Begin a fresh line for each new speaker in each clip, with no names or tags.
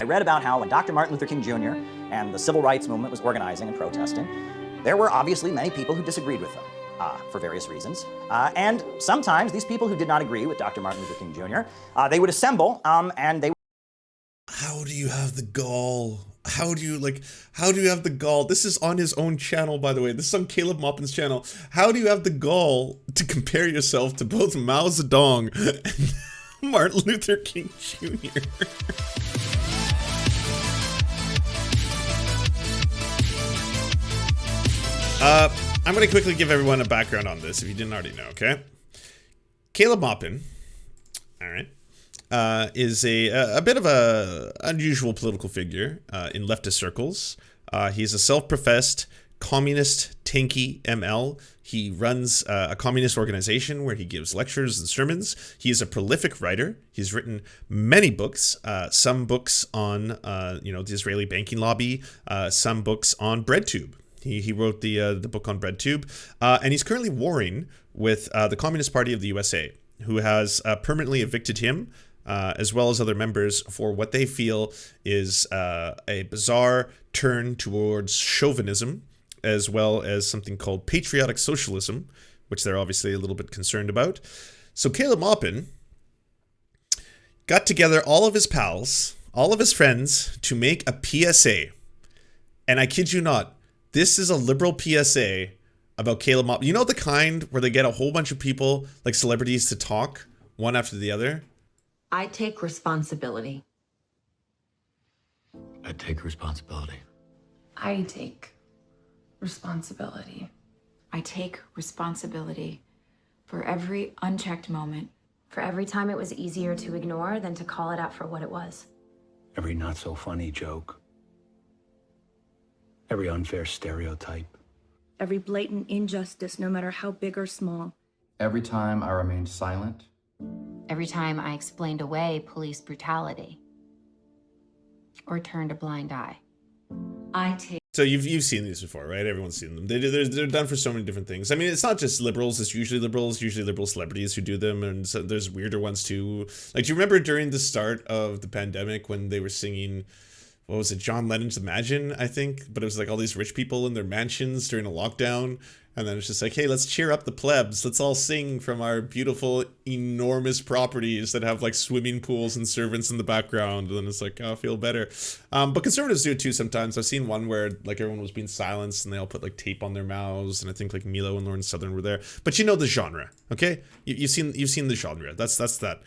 I read about how when Dr. Martin Luther King Jr. and the civil rights movement was organizing and protesting, there were obviously many people who disagreed with them for various reasons. And sometimes these people who did not agree with Dr. Martin Luther King Jr., they would assemble and they.
How do you have the gall? How do you have the gall? This is on his own channel, by the way. This is on Caleb Maupin's channel. How do you have the gall to compare yourself to both Mao Zedong and Martin Luther King Jr.? I'm going to quickly give everyone a background on this if you didn't already know, okay? Caleb Maupin, all right, is a bit of a unusual political figure in leftist circles. He's a self-professed communist tanky ML. He runs a communist organization where he gives lectures and sermons. He is a prolific writer. He's written many books, some books on the Israeli banking lobby, some books on BreadTube. He wrote the book on BreadTube, and he's currently warring with the Communist Party of the USA, who has permanently evicted him, as well as other members, for what they feel is a bizarre turn towards chauvinism, as well as something called patriotic socialism, which they're obviously a little bit concerned about. So Caleb Maupin got together all of his pals, all of his friends, to make a PSA. And I kid you not, this is a liberal PSA about Caleb Maupin. You know the kind where they get a whole bunch of people, like celebrities, to talk one after the other?
I take responsibility.
I take responsibility.
I take responsibility.
I take responsibility for every unchecked moment.
For every time it was easier to ignore than to call it out for what it was.
Every not so funny joke. Every unfair stereotype.
Every blatant injustice, no matter how big or small.
Every time I remained silent.
Every time I explained away police brutality. Or turned a blind eye.
I take.
So you've seen these before, right? Everyone's seen them. They're done for so many different things. I mean, it's not just liberals. It's usually liberal celebrities who do them, and so there's weirder ones too. Like, do you remember during the start of the pandemic when they were singing, what was it, John Lennon's Imagine, I think? But it was like all these rich people in their mansions during a lockdown. And then it's just like, hey, let's cheer up the plebs. Let's all sing from our beautiful, enormous properties that have like swimming pools and servants in the background. And then it's like, oh, I feel better. But conservatives do it too sometimes. I've seen one where like everyone was being silenced and they all put like tape on their mouths. And I think like Milo and Lauren Southern were there. But you know the genre, okay? You've seen the genre. That's that.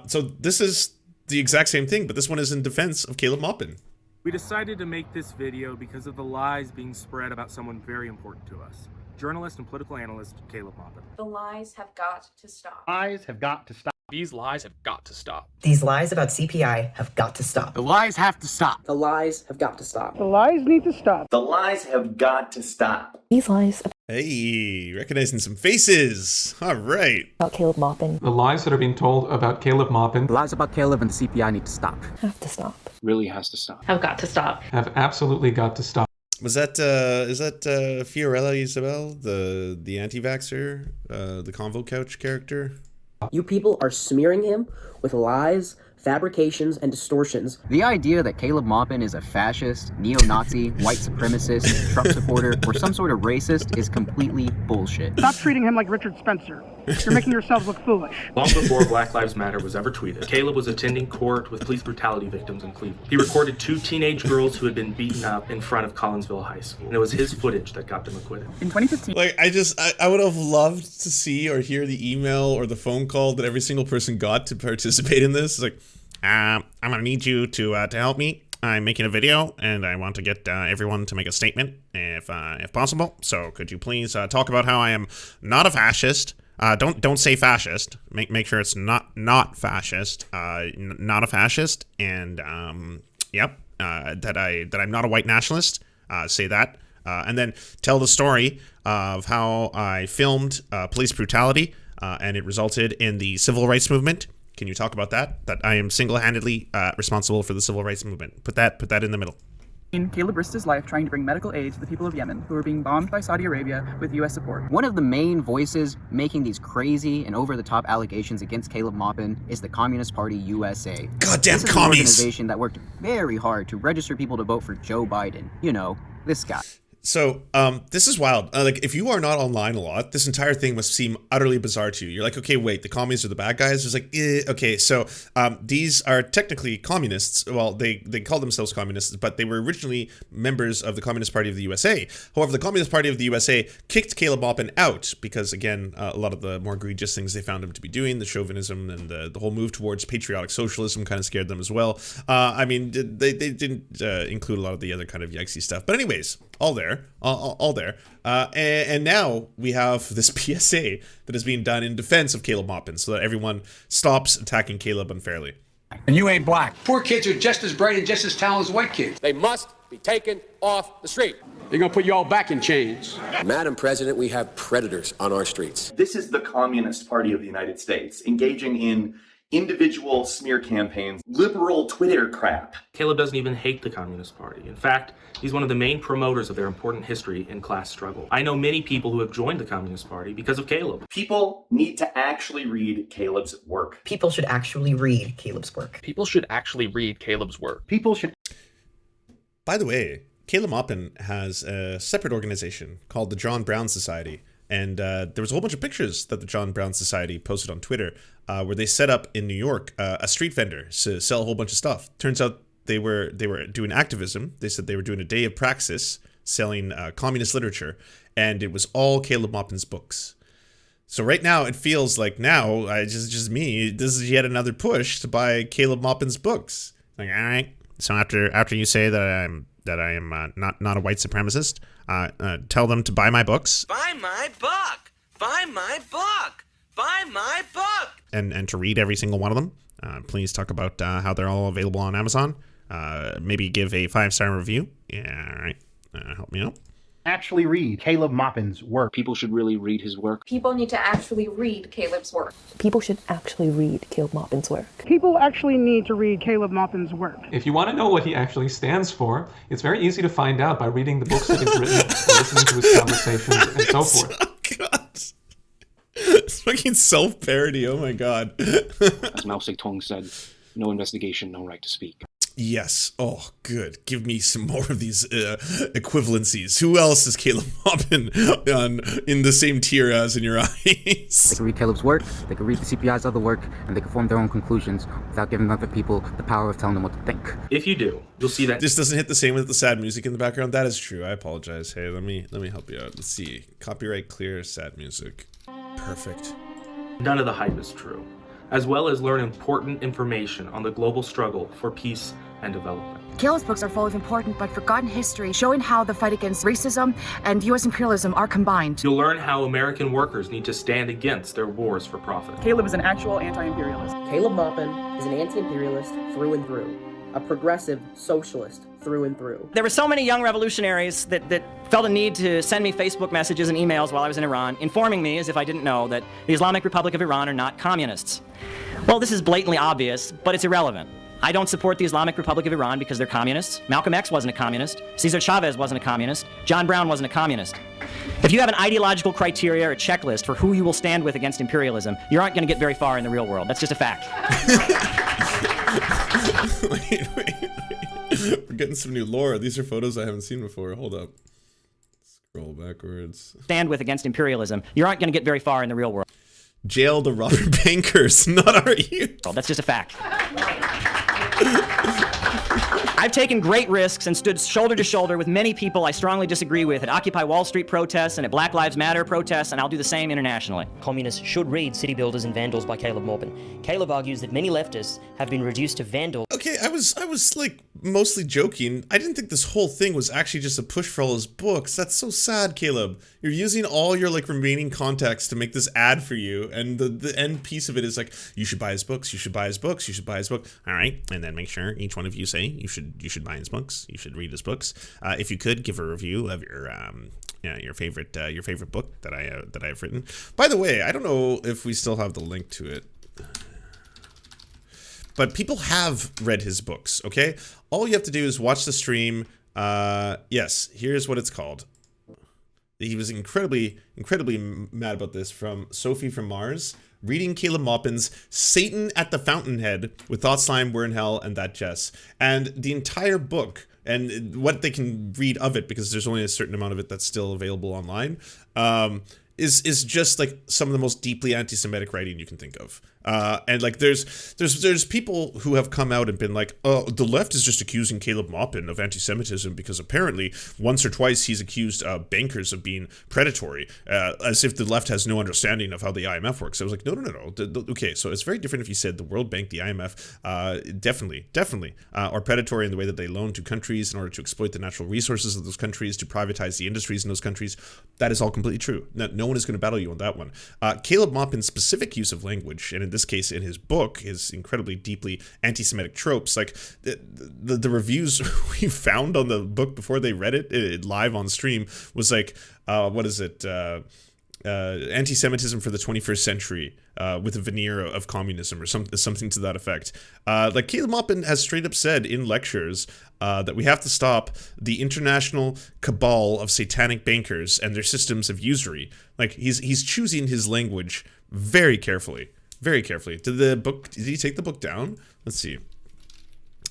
So this is the exact same thing, but this one is in defense of Caleb Maupin.
We decided to make this video because of the lies being spread about someone very important to us. Journalist and political analyst Caleb Maupin.
The lies have got to stop.
Lies have got to stop.
These lies have got to stop.
These lies about CPI have got to stop.
The lies have to stop.
The lies have got to stop.
The lies need to stop.
The lies have got to stop.
These lies.
Hey, recognizing some faces. All right.
About Caleb Maupin.
The lies that are being told about Caleb Maupin.
The lies about Caleb and the CPI need to stop.
Have to stop.
Really has to stop.
Have got to stop.
Have absolutely got to stop.
Was that is that Fiorella Isabel, the anti-vaxxer, the Convo Couch character?
You people are smearing him with lies, fabrications, and distortions.
The idea that Caleb Maupin is a fascist, neo-Nazi, white supremacist, Trump supporter, or some sort of racist is completely bullshit.
Stop treating him like Richard Spencer. You're making yourselves look foolish.
Long before Black Lives Matter was ever tweeted, Caleb was attending court with police brutality victims in Cleveland. He recorded 2 teenage girls who had been beaten up in front of Collinsville High School, and it was his footage that got them acquitted.
In 2015,
like I would have loved to see or hear the email or the phone call that every single person got to participate in this. It's like, I'm gonna need you to help me. I'm making a video and I want to get everyone to make a statement if possible. So could you please talk about how I am not a fascist? Don't say fascist. Make sure it's not fascist. Not a fascist. And that I'm not a white nationalist. Say that. And then tell the story of how I filmed police brutality and it resulted in the civil rights movement. Can you talk about that? That I am single-handedly responsible for the civil rights movement. Put that in the middle.
Caleb risked his life trying to bring medical aid to the people of Yemen, who were being bombed by Saudi Arabia with U.S. support.
One of the main voices making these crazy and over-the-top allegations against Caleb Maupin is the Communist Party USA.
Goddamn
this is
commies!
An organization that worked very hard to register people to vote for Joe Biden. You know, this guy.
So, this is wild. Like, if you are not online a lot, this entire thing must seem utterly bizarre to you. You're like, okay, wait, the commies are the bad guys? It's like, okay, so these are technically communists. Well, they call themselves communists, but they were originally members of the Communist Party of the USA. However, the Communist Party of the USA kicked Caleb Maupin out because, again, a lot of the more egregious things they found him to be doing, the chauvinism and the whole move towards patriotic socialism kind of scared them as well. I mean, they didn't include a lot of the other kind of yikesy stuff. But anyways, all there. And now we have this PSA that is being done in defense of Caleb Maupin so that everyone stops attacking Caleb unfairly.
And you ain't black. Poor kids are just as bright and just as talented as white kids.
They must be taken off the street.
They're gonna put you all back in chains.
Madam President, we have predators on our streets.
This is the Communist Party of the United States engaging in individual smear campaigns, liberal Twitter crap.
Caleb doesn't even hate the Communist Party. In fact, he's one of the main promoters of their important history and class struggle. I know many people who have joined the Communist Party because of Caleb.
People need to actually read Caleb's work.
People should actually read Caleb's work.
People should actually read Caleb's work.
People should...
By the way, Caleb Maupin has a separate organization called the John Brown Society. And there was a whole bunch of pictures that the John Brown Society posted on Twitter where they set up in New York a street vendor to sell a whole bunch of stuff. Turns out they were doing activism. They said they were doing a day of praxis selling communist literature, and it was all Caleb Maupin's books. So right now it feels like just me. This is yet another push to buy Caleb Maupin's books. Like, all right. So after you say that I am not a white supremacist, tell them to buy my books.
Buy my book! Buy my book! Buy my book!
And to read every single one of them. Please talk about how they're all available on Amazon. Maybe give a 5-star review. Yeah, all right. Help me out.
Actually read Caleb Maupin's work.
People should really read his work.
People need to actually read Caleb's work.
People should actually read Caleb Maupin's work.
People actually need to read Caleb Maupin's work.
If you want to know what he actually stands for, it's very easy to find out by reading the books that he's written, or listening to his conversations, and so forth.
Oh, God. It's fucking self-parody, oh my God.
As Mao Zedong said, no investigation, no right to speak.
Yes. Oh, good. Give me some more of these equivalencies. Who else is Caleb Maupin in the same tier as in your eyes?
They can read Caleb's work, they can read the CPI's other work, and they can form their own conclusions without giving other people the power of telling them what to think.
If you do, you'll see that
this doesn't hit the same with the sad music in the background. That is true. I apologize. Hey, let me help you out. Let's see. Copyright clear, sad music. Perfect.
none of the hype is true, as well as learn important information on the global struggle for peace and development.
Caleb's books are full of important but forgotten history, showing how the fight against racism and U.S. imperialism are combined.
You'll learn how American workers need to stand against their wars for profit.
Caleb is an actual anti-imperialist.
Caleb Maupin is an anti-imperialist through and through, a progressive socialist through and through.
There were so many young revolutionaries that felt a need to send me Facebook messages and emails while I was in Iran, informing me, as if I didn't know, that the Islamic Republic of Iran are not communists. Well, this is blatantly obvious, but it's irrelevant. I don't support the Islamic Republic of Iran because they're communists. Malcolm X wasn't a communist. Cesar Chavez wasn't a communist. John Brown wasn't a communist. If you have an ideological criteria or checklist for who you will stand with against imperialism, you aren't going to get very far in the real world. That's just a fact.
wait. We're getting some new lore. These are photos I haven't seen before. Hold up. Scroll backwards.
Stand with against imperialism, you aren't going to get very far in the real world.
Jail the robber bankers, not our youth.
Well, that's just a fact. I've taken great risks and stood shoulder to shoulder with many people I strongly disagree with at Occupy Wall Street protests and at Black Lives Matter protests, and I'll do the same internationally.
Communists should read City Builders and Vandals by Caleb Maupin. Caleb argues that many leftists have been reduced to vandals.
Okay, I was like mostly joking. I didn't think this whole thing was actually just a push for all his books. That's so sad, Caleb. You're using all your like remaining context to make this ad for you, and the end piece of it is like, you should buy his books, you should buy his books, you should buy his book. All right, and then make sure each one of you say you should buy his books, you should read his books. If you could give a review of your favorite book that I've written. By the way, I don't know if we still have the link to it, but people have read his books. Okay, all you have to do is watch the stream. Yes, here's what it's called. He was incredibly mad about this from Sophie from Mars. Reading Caleb Maupin's Satan at the Fountainhead with Thought Slime, We're in Hell, and That Jess. And the entire book, and what they can read of it, because there's only a certain amount of it that's still available online, is just like some of the most deeply anti-Semitic writing you can think of. And like there's people who have come out and been like, oh, the left is just accusing Caleb Maupin of anti-Semitism because apparently once or twice he's accused bankers of being predatory, as if the left has no understanding of how the IMF works. I was like, no. Okay, so it's very different if you said the World Bank, the IMF, definitely are predatory in the way that they loan to countries in order to exploit the natural resources of those countries, to privatize the industries in those countries. That is all completely true. No one is going to battle you on that one. Caleb Maupin's specific use of language, and in this case in his book, his incredibly deeply anti-Semitic tropes, like the reviews we found on the book before they read it live on stream was like, what is it? Anti-Semitism for the 21st century with a veneer of communism or something to that effect. Like Caleb Maupin has straight up said in lectures that we have to stop the international cabal of satanic bankers and their systems of usury. Like he's choosing his language very carefully. Very carefully. Did he take the book down? Let's see.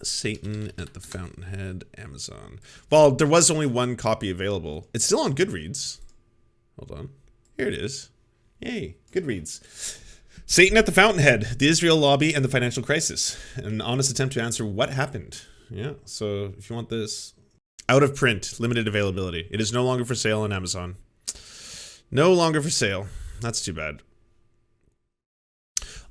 Satan at the Fountainhead, Amazon. Well, there was only one copy available. It's still on Goodreads. Hold on. Here it is. Yay, Goodreads. Satan at the Fountainhead, the Israel Lobby and the Financial Crisis. An honest attempt to answer what happened. Yeah, so if you want this. Out of print, limited availability. It is no longer for sale on Amazon. No longer for sale. That's too bad.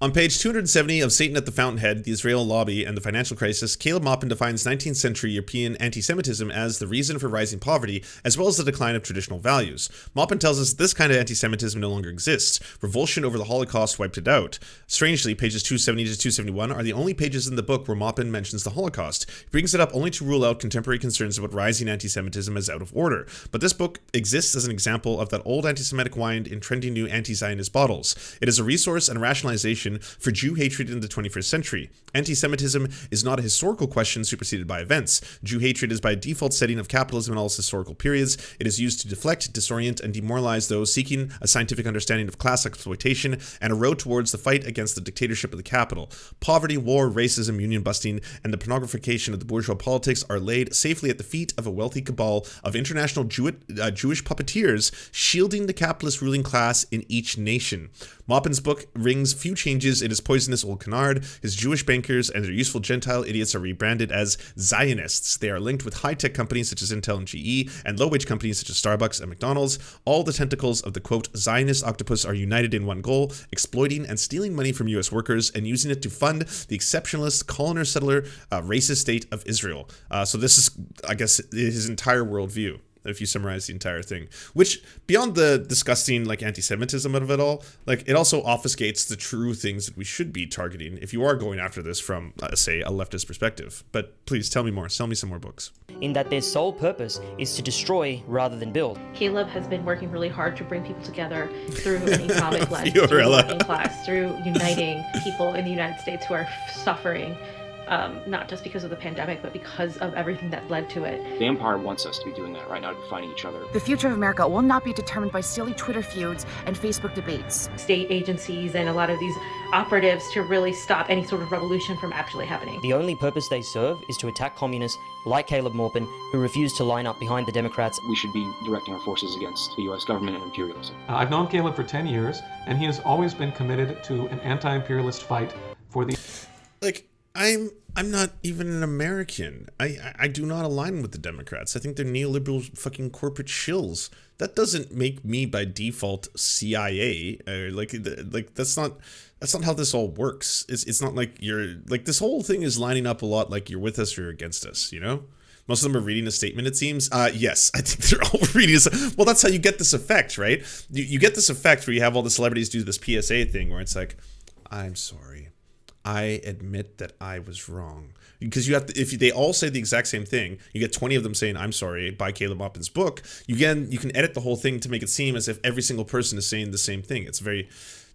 On page 270 of Satan at the Fountainhead, the Israel Lobby and the Financial Crisis, Caleb Maupin defines 19th century European anti-Semitism as the reason for rising poverty, as well as the decline of traditional values. Maupin tells us this kind of anti-Semitism no longer exists. Revulsion over the Holocaust wiped it out. Strangely, pages 270 to 271 are the only pages in the book where Maupin mentions the Holocaust. He brings it up only to rule out contemporary concerns about rising anti-Semitism as out of order. But this book exists as an example of that old anti-Semitic wine in trendy new anti-Zionist bottles. It is a resource and rationalization for Jew hatred in the 21st century. Anti-Semitism is not a historical question superseded by events. Jew hatred is by default setting of capitalism in all its historical periods. It is used to deflect, disorient, and demoralize those seeking a scientific understanding of class exploitation and a road towards the fight against the dictatorship of the capital. Poverty, war, racism, union busting, and the pornographication of the bourgeois politics are laid safely at the feet of a wealthy cabal of international Jewish puppeteers shielding the capitalist ruling class in each nation. Maupin's book rings few changes in his poisonous old canard. His Jewish bankers and their useful Gentile idiots are rebranded as Zionists. They are linked with high-tech companies such as Intel and GE, and low-wage companies such as Starbucks and McDonald's. All the tentacles of the, quote, Zionist octopus are united in one goal, exploiting and stealing money from U.S. workers and using it to fund the exceptionalist, colonizer-settler, racist state of Israel. So this is, I guess, his entire worldview, if you summarize the entire thing, which beyond the disgusting like anti-Semitism of it all, like it also obfuscates the true things that we should be targeting if you are going after this from, say, a leftist perspective. But please tell me more. Sell me some more books.
In that their sole purpose is to destroy rather than build.
Caleb has been working really hard to bring people together through an economic lens, through working class, through uniting people in the United States who are suffering. Not just because of the pandemic, but because of everything that led to it.
The Empire wants us to be doing that right now, to be fighting each other.
The future of America will not be determined by silly Twitter feuds and Facebook debates.
State agencies and a lot of these operatives to really stop any sort of revolution from actually happening.
The only purpose they serve is to attack communists like Caleb Maupin, who refuse to line up behind the Democrats.
We should be directing our forces against the U.S. government and imperialism.
I've known Caleb for 10 years, and he has always been committed to an anti-imperialist fight for the...
Like, I'm not even an American. I do not align with the Democrats. I think they're neoliberal fucking corporate shills. That doesn't make me by default CIA. Like that's not how this all works. It's not like you're like, this whole thing is lining up a lot like you're with us or you're against us, you know? Most of them are reading a statement, it seems. Yes, I think they're all reading this. Well, that's how you get this effect, right? You get this effect where you have all the celebrities do this PSA thing where it's like, I'm sorry. I admit that I was wrong. Because you have to, if they all say the exact same thing, you get 20 of them saying, I'm sorry, by Caleb Maupin's book, you can edit the whole thing to make it seem as if every single person is saying the same thing. It's very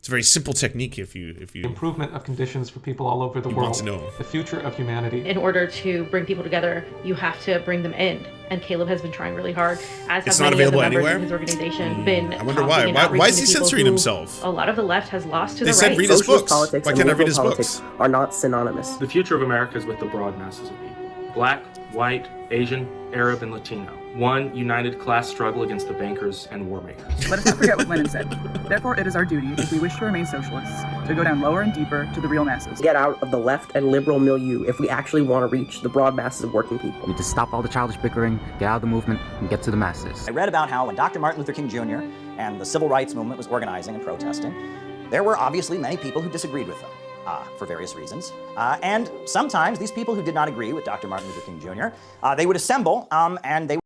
It's a very simple technique if you
improvement of conditions for people all over the world.
Want to know
The future of humanity.
In order to bring people together, you have to bring them in. And Caleb has been trying really hard, as
It's
have
not
many of the
available
members
anywhere?
of his organization been.
I wonder why. Why is he censoring himself?
A lot of the left has lost to
They
the
said
right.
read his
Socialist
books.
politics
Why
and
can't I read
liberal
his
politics
books?
are not synonymous.
The future of America is with the broad masses of people. Black, white, Asian, Arab, and Latino. One united class struggle against the bankers and war makers.
Let us not forget what Lenin said. Therefore, it is our duty, if we wish to remain socialists, to go down lower and deeper to the real masses.
Get out of the left and liberal milieu if we actually want to reach the broad masses of working people.
We need to stop all the childish bickering, get out of the movement, and get to the masses.
I read about how when Dr. Martin Luther King Jr. and the civil rights movement was organizing and protesting, there were obviously many people who disagreed with them. For various reasons. And sometimes these people who did not agree with Dr. Martin Luther King Jr., they would assemble and they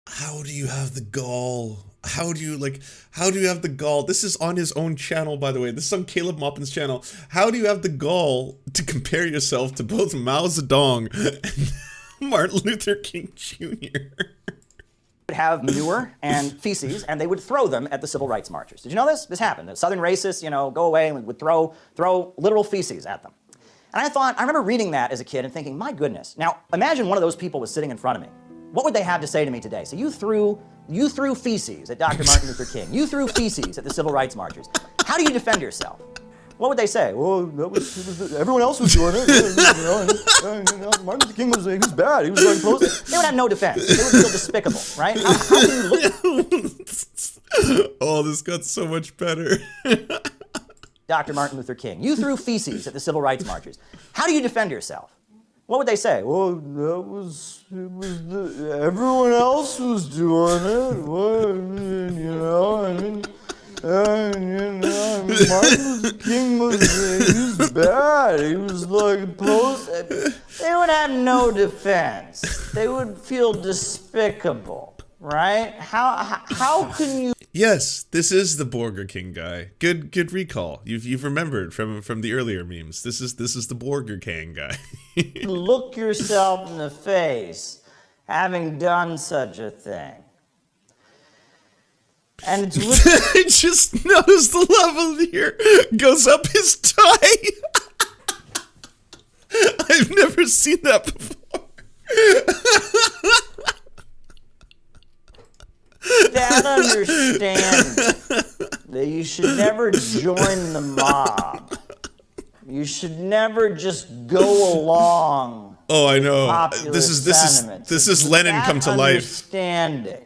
How do you have the gall? How do you have the gall? This is on his own channel, by the way. This is on Caleb Maupin's channel. How do you have the gall to compare yourself to both Mao Zedong and Martin Luther King Jr.?
would have manure and feces, and they would throw them at the civil rights marchers. Did you know this? This happened. The Southern racists, go away and would throw literal feces at them. And I remember reading that as a kid and thinking, my goodness. Now, imagine one of those people was sitting in front of me. What would they have to say to me today? So you threw feces at Dr. Martin Luther King. You threw feces at the civil rights marchers. How do you defend yourself? What would they say? Well, everyone else was doing it. Martin Luther King was bad. He was very close. They would have no defense. They would feel despicable, right? How can you look
Oh, this got so much better.
Dr. Martin Luther King. You threw feces at the civil rights marchers. How do you defend yourself? What would they say? Well, everyone else was doing it. Martin Luther King was bad. He was like post. They would have no defense. They would feel despicable, right? How can you?
Yes, this is the Burger King guy. Good recall. You've remembered from the earlier memes. This is the Burger King guy.
Look yourself in the face, having done such a thing. And
I just noticed the level here goes up his tie. I've never seen that before.
Dad understands that you should never join the mob. You should never just go along.
Oh, I know.
Popular
This
sentiments.
is Lenin come to life.
Understanding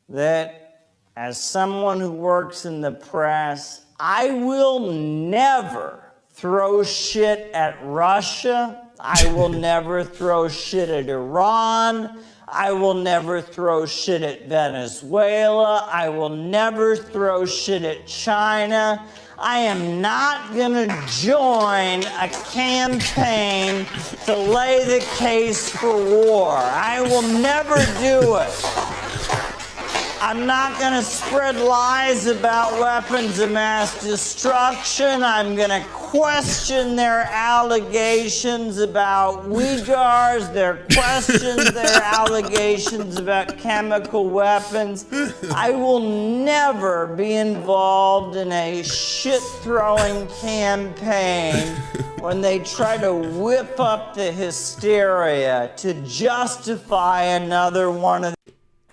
that as someone who works in the press, I will never throw shit at Russia. I will never throw shit at Iran. I will never throw shit at Venezuela. I will never throw shit at China. I am not gonna join a campaign to lay the case for war. I will never do it. I'm not gonna spread lies about weapons of mass destruction. I'm gonna question their allegations about Uyghurs, their allegations about chemical weapons. I will never be involved in a shit-throwing campaign when they try to whip up the hysteria to justify another one of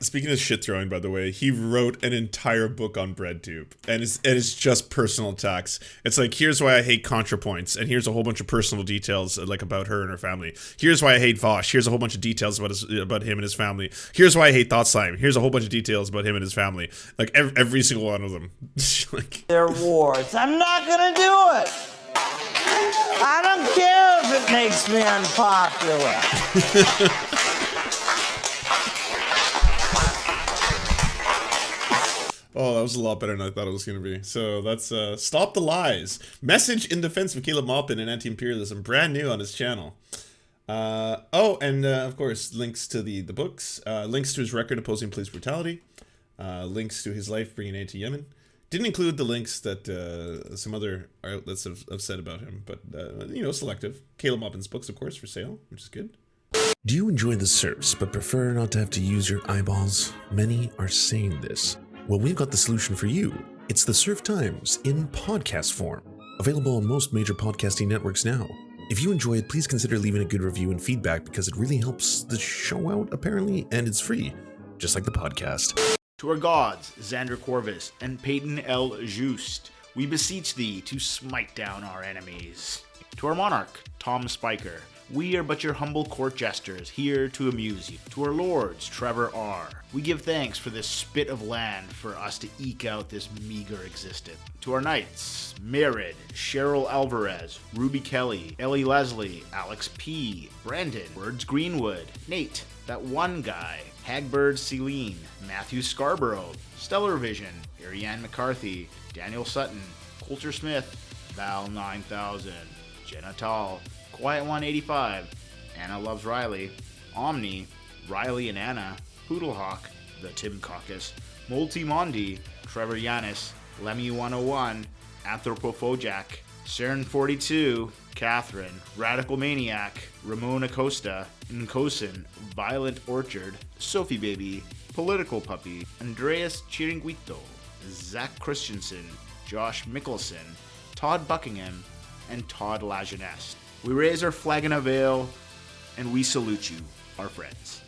Speaking of shit throwing, by the way, he wrote an entire book on BreadTube, and it's just personal attacks. It's like, here's why I hate ContraPoints, and here's a whole bunch of personal details like about her and her family. Here's why I hate Vosh. Here's a whole bunch of details about him and his family. Here's why I hate ThoughtSlime. Here's a whole bunch of details about him and his family. Like every single one of them. Like,
their wars. I'm not gonna do it. I don't care if it makes me unpopular.
Oh, that was a lot better than I thought it was going to be. So that's Stop the Lies. Message in defense of Caleb Maupin and anti-imperialism. Brand new on his channel. Of course, links to the books. Links to his record opposing police brutality. Links to his life bringing aid to Yemen. Didn't include the links that some other outlets have said about him. But, selective. Caleb Maupin's books, of course, for sale, which is good.
Do you enjoy the Serfs but prefer not to have to use your eyeballs? Many are saying this. Well, we've got the solution for you. It's the Serf Times in podcast form, available on most major podcasting networks now. If you enjoy it, please consider leaving a good review and feedback because it really helps the show out, apparently, and it's free, just like the podcast.
To our gods, Xander Corvus and Peyton L. Just, we beseech thee to smite down our enemies. To our monarch, Tom Spiker, we are but your humble court jesters, here to amuse you. To our lords, Trevor R., we give thanks for this spit of land for us to eke out this meager existence. To our knights, Merid, Cheryl Alvarez, Ruby Kelly, Ellie Leslie, Alex P., Brandon, Words Greenwood, Nate, that one guy, Hagbird Celine, Matthew Scarborough, Stellar Vision, Ariane McCarthy, Daniel Sutton, Coulter Smith, Val 9000, Jenna Tall, Quiet 185, Anna Loves Riley, Omni, Riley and Anna, Poodlehawk, The Tim Caucus, Multi Mondi, Trevor Yanis, Lemmy 101, Anthropophojak, Cern 42, Catherine, Radical Maniac, Ramon Acosta, Nkosin, Violent Orchard, Sophie Baby, Political Puppy, Andreas Chiringuito, Zach Christensen, Josh Mickelson, Todd Buckingham, and Todd Lajeunesse. We raise our flag in a veil, and we salute you, our friends.